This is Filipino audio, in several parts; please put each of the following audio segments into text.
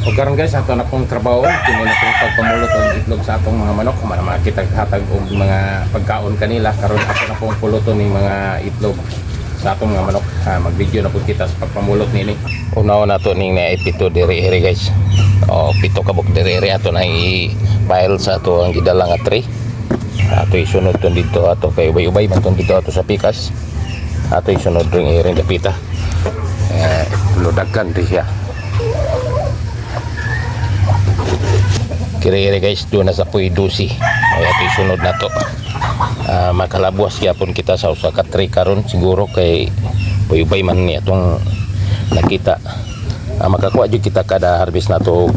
O karon guys, ato na pong trabaho, kini na pong pagpamulot og itlog sa atong mga manok, para makita hatag og mga pagkaon kanila. Karon ato na pong puluton ni mga itlog sa atong mga manok. Mag-video na po kita sa pagpamulot nini. Unaw na to ning naipito diri guys. O pito kabuk diri ato na i-file sa ato ang gidala nga tray. Ato isunod ton dito ato kay ubay-ubay man ton dito ato sa pikas. Ato isunod ring iring dapita. Ludagan di siya. Kira-kira guys, doon na sa Puidusi. Ay ato isunod na to. Makalabuas yapon kita sa usa ka tray karon siguro kay ubay man ni atong nakita. Makakuha jud kita kada harvest na to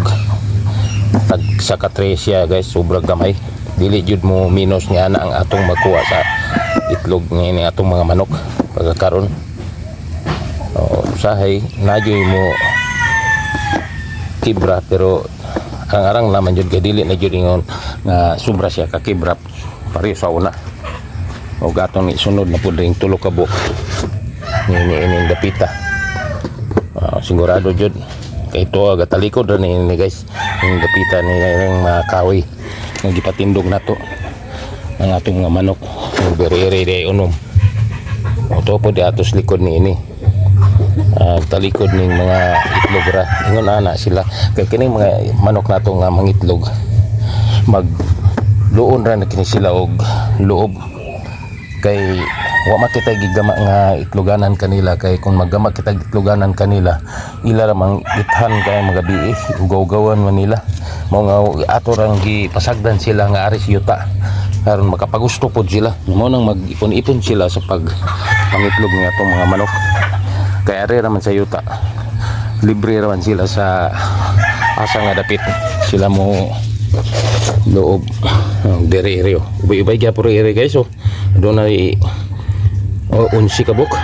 tag sa ka tray siya guys, sobrang gamay. Dili jud mo minus niya na ang atong makuha sa itlog ni atong mga manok pagkakaron. Usahay nadyoy mo kibra pero arang naman jud kay dili na jud ingon nga sobra siya ka kibra pareho sa una. O gatong isunod na pud ring tulo ka buok ini dapita. Sigurado jud kay ito agatalikod ra ni guys yung dapita ni ring makawi nga gipatindog nato ang atong mga manok beri-eri day unom. O to po di atos likod ni ini talikod ning mga itlog ra ingon ana sila kay kining mga manok nato nga mangitlog magluon ra na kini sila og loob kay wa makita gigama nga itloganan kanila kay kung maggama kita itloganan kanila ila ra mang ithan kay mga bii ugaw-ugawan man nila mo nga ato rang gipasagdan sila nga ari yuta aron makapagusto pod sila mo nang mag-ipon-ipon sila sa pangitlog nga atong mga manok. Kaya ari raman sa yuta libre raman sila sa asa nga dapit sila mo loob diri rio ubay-ubay gyapon iri guys. So doon na unsi kabuk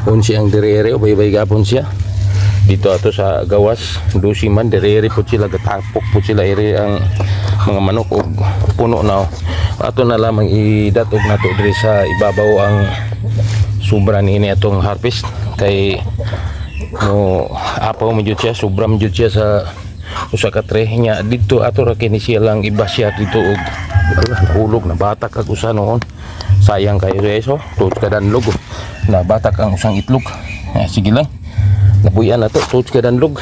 unsi ang diri iri ubay-ubay gyapon siya dito ato sa gawas dusi man diri iri pud sila gatapok pud sila iri ang mga manok og puno na ato na lamang idatog nato diri sa ibabaw ang sobra ni atong harvest kay mo apaw mo jud siya sobra mo jud siya sa usa ka tray nya dito ato ra kini siya lang iba siya dito og nahulog na batak kag usa noon sayang kayo guys. So tuod ka danlog na batak ang usang itlog. Sige lang nabuyan na to tuod ka danlog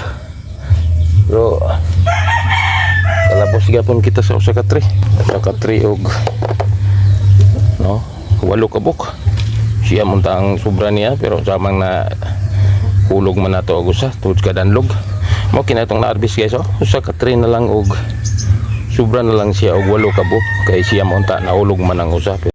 pero kalabos gyapon kita sa usa ka tray og no 8 kabuk siya munta ang sobra niya pero samang na hulog man nato og usa tuod ka danlog mo kinatong na-harvest guys. Usa ka tray na lang og sobra na lang siya og 8 kabuk kay siya munta nahulog man ang usa.